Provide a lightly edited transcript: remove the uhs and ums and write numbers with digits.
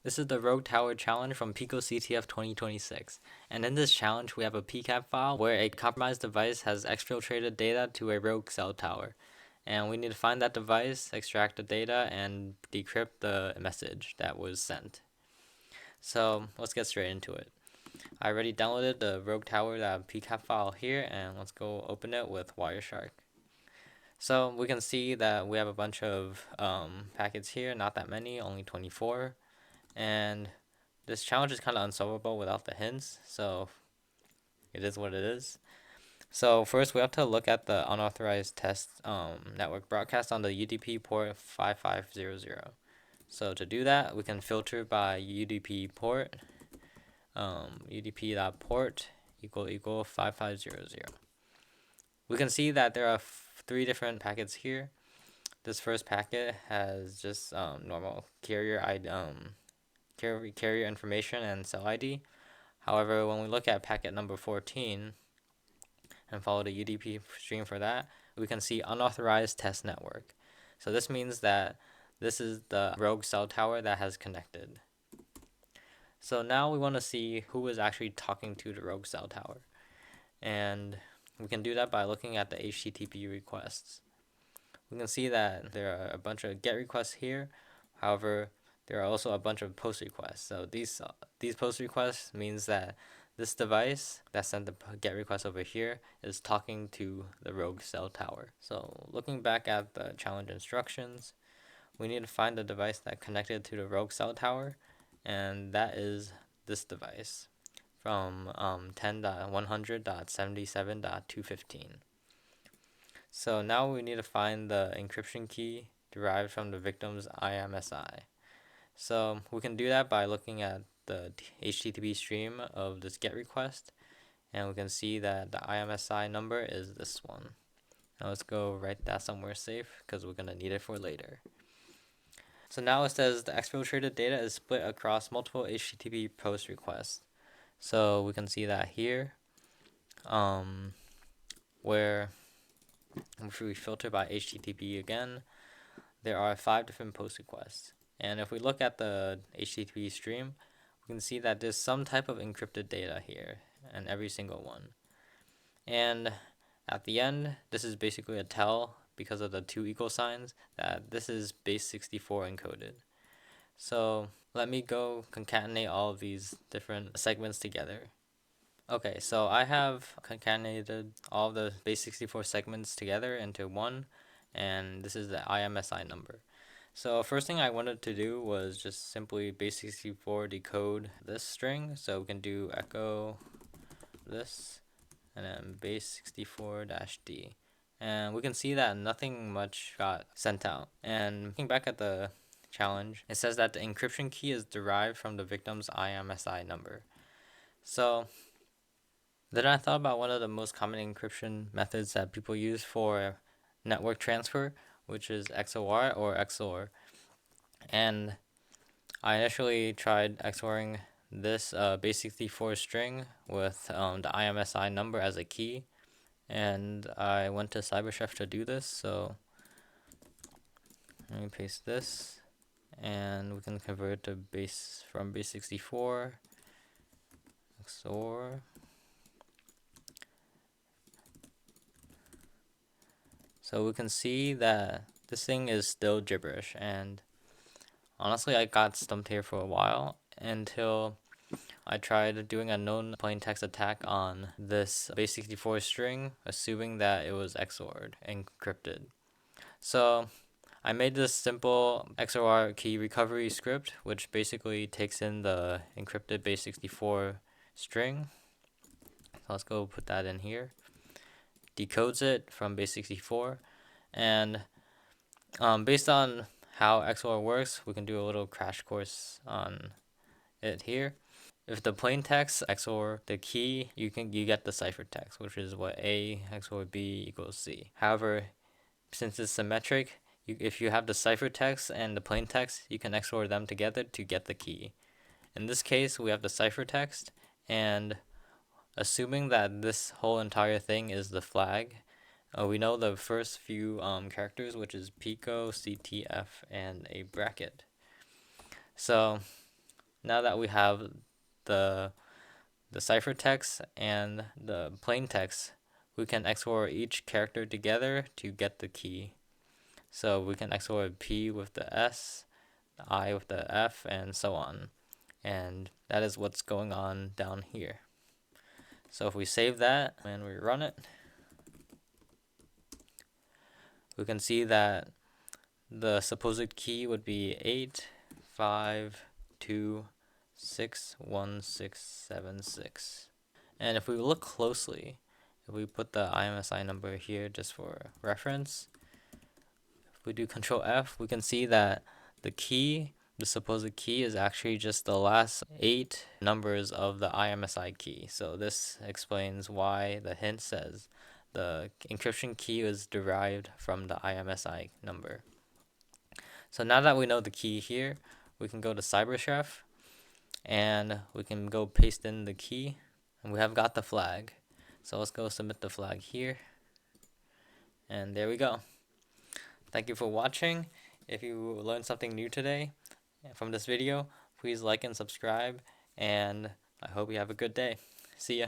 This is the Rogue Tower Challenge from picoCTF 2026, and in this challenge we have a PCAP file where a compromised device has exfiltrated data to a rogue cell tower, and we need to find that device, extract the data, and decrypt the message that was sent. So let's get straight into it. I already downloaded the Rogue Tower PCAP file here, and let's go open it with Wireshark. So we can see that we have a bunch of packets here, not that many, only 24. And this challenge is kind of unsolvable without the hints, so it is what it is. So first we have to look at the unauthorized test network broadcast on the UDP port 5500. So to do that, we can filter by UDP port, UDP.port = 5500. We can see that there are 3 different packets here. This first packet has just normal carrier information and cell ID. However, when we look at packet number 14 and follow the UDP stream for that, we can see unauthorized test network. So this means that this is the rogue cell tower that has connected. So now we want to see who is actually talking to the rogue cell tower. And we can do that by looking at the HTTP requests. We can see that there are a bunch of GET requests here. However, there are also a bunch of POST requests. So these POST requests means that this device that sent the GET request over here is talking to the rogue cell tower. So looking back at the challenge instructions, we need to find the device that connected to the rogue cell tower, and that is this device from 10.100.77.215. So now we need to find the encryption key derived from the victim's IMSI. So we can do that by looking at the HTTP stream of this GET request, and we can see that the IMSI number is this one. Now let's go write that somewhere safe because we're going to need it for later. So now it says the exfiltrated data is split across multiple HTTP post requests. So we can see that here, where if we filter by HTTP again, there are 5 different post requests. And if we look at the HTTP stream, we can see that there's some type of encrypted data here in every single one. And at the end, this is basically a tell because of the 2 equal signs that this is base 64 encoded. So let me go concatenate all of these different segments together. Okay, so I have concatenated all the base 64 segments together into one, and this is the IMSI number. So first thing I wanted to do was just simply base 64 decode this string. So we can do echo this and then base 64-D. And we can see that nothing much got sent out. And looking back at the challenge, it says that the encryption key is derived from the victim's IMSI number. So then I thought about one of the most common encryption methods that people use for network transfer, which is XOR or XOR. And I initially tried XORing this base 64 string with the IMSI number as a key, and I went to CyberChef to do this. So let me paste this, and we can convert it to from base 64 XOR. So we can see that this thing is still gibberish, and honestly I got stumped here for a while until I tried doing a known plaintext attack on this base 64 string, assuming that it was XORed, encrypted. So I made this simple XOR key recovery script, which basically takes in the encrypted base 64 string. So let's go put that in here. Decodes it from base 64, and based on how XOR works, we can do a little crash course on it here. If the plaintext XOR the key, you get the ciphertext, which is what A XOR B equals C. However, since it's symmetric, if you have the ciphertext and the plaintext, you can XOR them together to get the key. In this case, we have the ciphertext, and assuming that this whole entire thing is the flag, we know the first few characters, which is picoCTF and a bracket. So now that we have the ciphertext and the plaintext, we can XOR each character together to get the key. So we can XOR P with the S, I with the F, and so on. And that is what's going on down here. So if we save that and we run it, we can see that the supposed key would be 852616676. And if we look closely, if we put the IMSI number here just for reference, if we do Control F, we can see that the key, the supposed key, is actually just the last 8 numbers of the IMSI key. So this explains why the hint says the encryption key is derived from the IMSI number. So now that we know the key here, we can go to CyberChef and we can go paste in the key, and we have got the flag. So let's go submit the flag here, and there we go. Thank you for watching. If you learned something new today from this video, please like and subscribe, and I hope you have a good day. See ya.